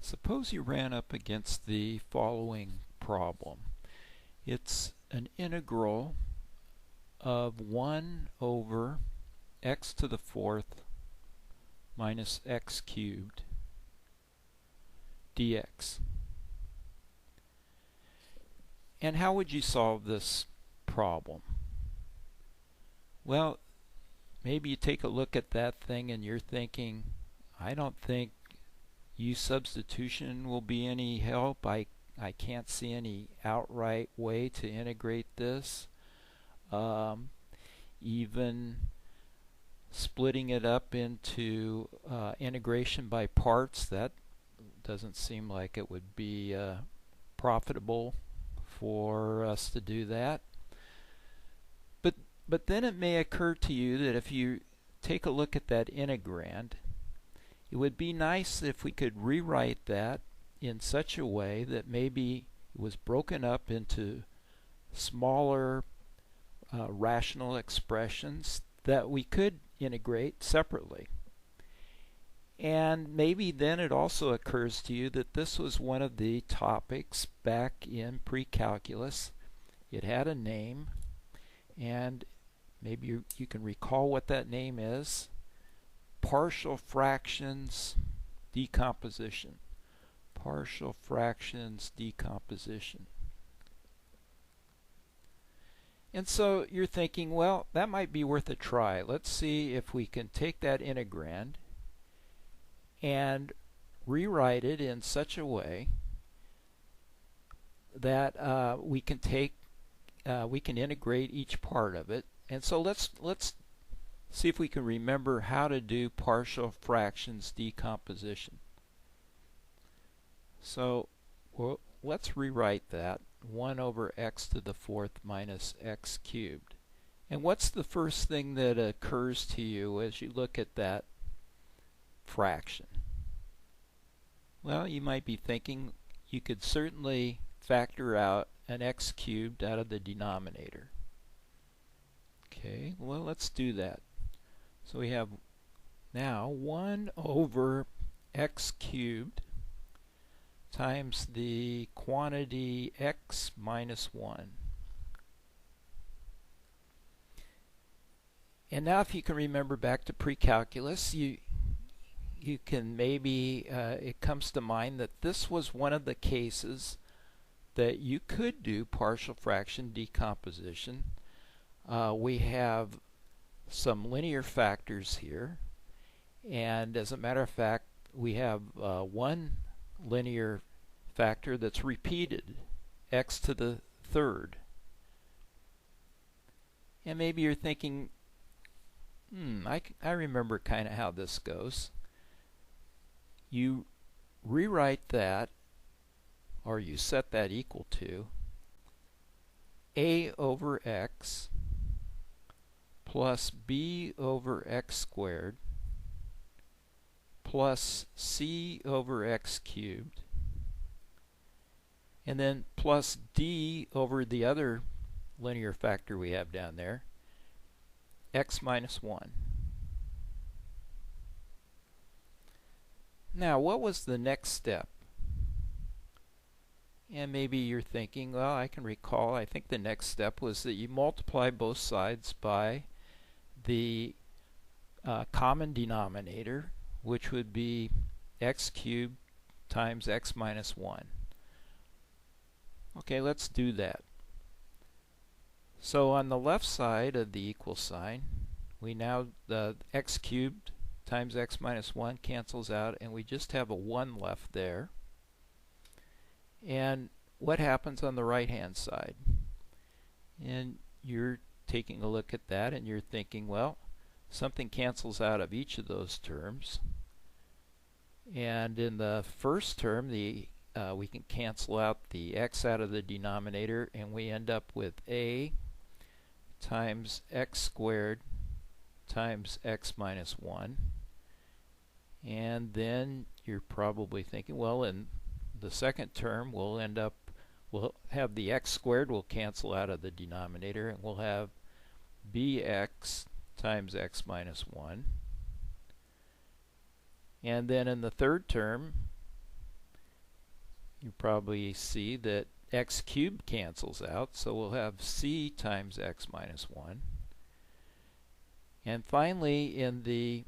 Suppose you ran up against the following problem. It's an integral of 1 over x to the fourth minus x cubed dx. And how would you solve this problem? Well, maybe you take a look at that thing and you're thinking, I don't think U substitution will be any help. I can't see any outright way to integrate this. Even splitting it up into integration by parts, that doesn't seem like it would be profitable for us to do that. But then it may occur to you that if you take a look at that integrand, it would be nice if we could rewrite that in such a way that maybe it was broken up into smaller rational expressions that we could integrate separately. And maybe then it also occurs to you that this was one of the topics back in pre-calculus. It had a name, and maybe you can recall what that name is. Partial fractions decomposition. Partial fractions decomposition. And so you're thinking, well, that might be worth a try. Let's see if we can take that integrand and rewrite it in such a way that we can integrate each part of it. And so let's see if we can remember how to do partial fractions decomposition. So let's rewrite that. 1 over x to the fourth minus x cubed. And what's the first thing that occurs to you as you look at that fraction? Well, you might be thinking you could certainly factor out an x cubed out of the denominator. Okay, well, let's do that. So we have now 1 over x cubed times the quantity x minus 1. And now if you can remember back to pre-calculus, you can maybe, it comes to mind that this was one of the cases that you could do partial fraction decomposition. We have some linear factors here, and as a matter of fact, we have one linear factor that's repeated, x to the third. And maybe you're thinking, I remember kind of how this goes. You rewrite that, or you set that equal to a over x plus b over x squared plus c over x cubed, and then plus d over the other linear factor we have down there, x minus 1. Now, what was the next step? And maybe you're thinking, well, I can recall, I think the next step was that you multiply both sides by the common denominator, which would be x cubed times x minus 1. Okay, let's do that. So on the left side of the equal sign, we now, the x cubed times x minus 1 cancels out, and we just have a 1 left there. And what happens on the right hand side? And you're taking a look at that and you're thinking, well, something cancels out of each of those terms. And in the first term, we can cancel out the x out of the denominator, and we end up with a times x squared times x minus 1. And then you're probably thinking, well, in the second term we'll have the x squared will cancel out of the denominator, and we'll have bx times x minus 1. And then in the third term, you probably see that x cubed cancels out, so we'll have c times x minus 1. And finally, in the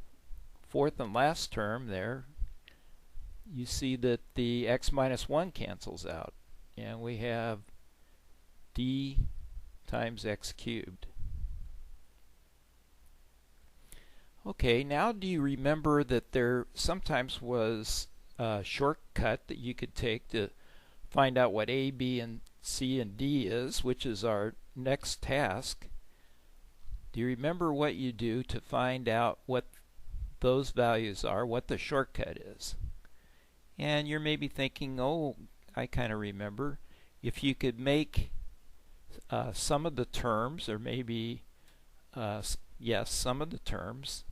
fourth and last term there, you see that the x minus 1 cancels out, and we have d times x cubed. Okay, now do you remember that there sometimes was a shortcut that you could take to find out what a, b, and c and d is, which is our next task? Do you remember what you do to find out what those values are, what the shortcut is? And you're maybe thinking, oh, I kind of remember. If you could make some of the terms, or maybe, yes, some of the terms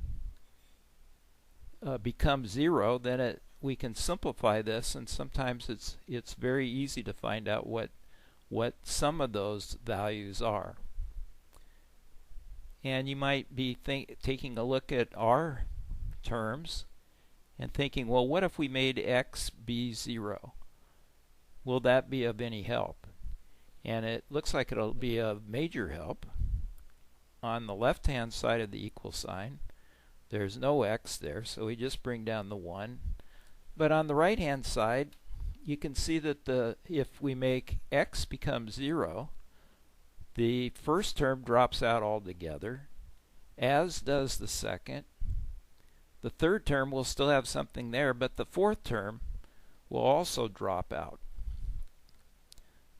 become 0, then we can simplify this, and sometimes it's very easy to find out what some of those values are. And you might be taking a look at our terms and thinking, well, what if we made x be 0? Will that be of any help? And it looks like it'll be a major help. On the left-hand side of the equal sign, there's no x there, so we just bring down the 1. But on the right-hand side, you can see that if we make x become 0, the first term drops out altogether, as does the second. The third term will still have something there, but the fourth term will also drop out.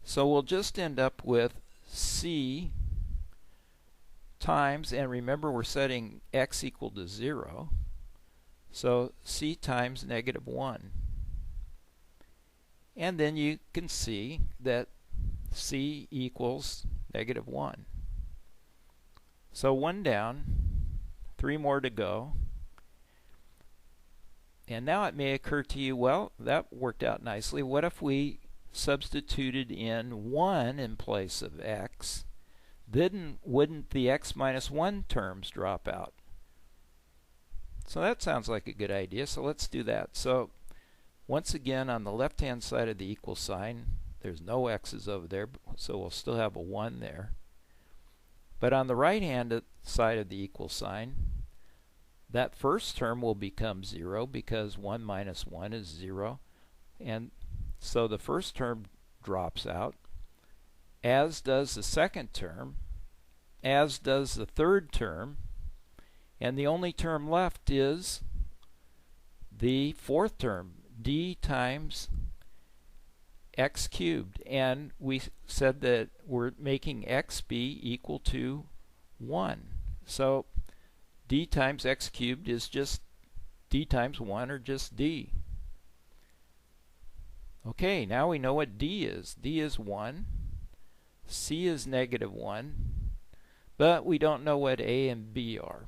So we'll just end up with c times, and remember we're setting x equal to 0, so c times negative 1. And then you can see that c equals negative 1. So 1 down, 3 more to go. And now it may occur to you, well, that worked out nicely. What if we substituted in 1 in place of x? Then wouldn't the x minus 1 terms drop out? So that sounds like a good idea, so let's do that. So once again, on the left-hand side of the equal sign, there's no x's over there, so we'll still have a 1 there. But on the right-hand side of the equal sign, that first term will become 0 because 1 minus 1 is 0. And so the first term drops out, as does the second term, as does the third term, and the only term left is the fourth term, d times x cubed. And we said that we're making x be equal to 1. So d times x cubed is just d times 1, or just d. Okay, now we know what d is. D is 1. C is negative 1. But we don't know what a and b are.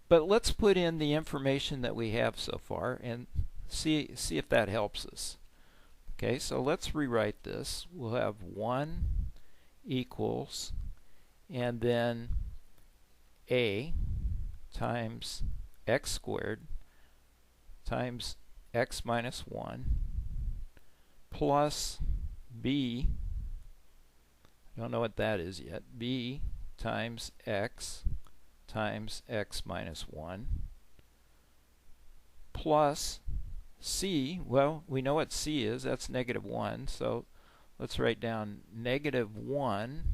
But let's put in the information that we have so far and see if that helps us. Okay, so let's rewrite this. We'll have 1 equals, and then a times x squared times x minus 1 plus b, I don't know what that is yet, b times x minus 1 plus c. Well, we know what c is. That's negative 1. So let's write down negative 1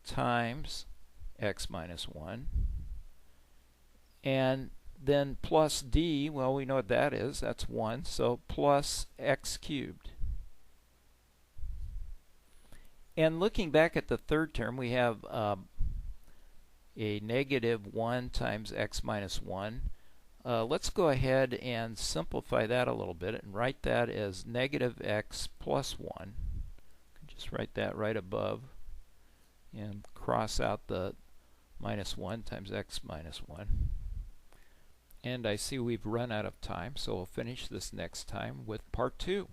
times x minus 1. And then plus d, well, we know what that is. That's 1. So plus x cubed. And looking back at the third term, we have a negative 1 times x minus 1. Let's go ahead and simplify that a little bit and write that as negative x plus 1. Just write that right above and cross out the minus 1 times x minus 1. And I see we've run out of time, so we'll finish this next time with part 2.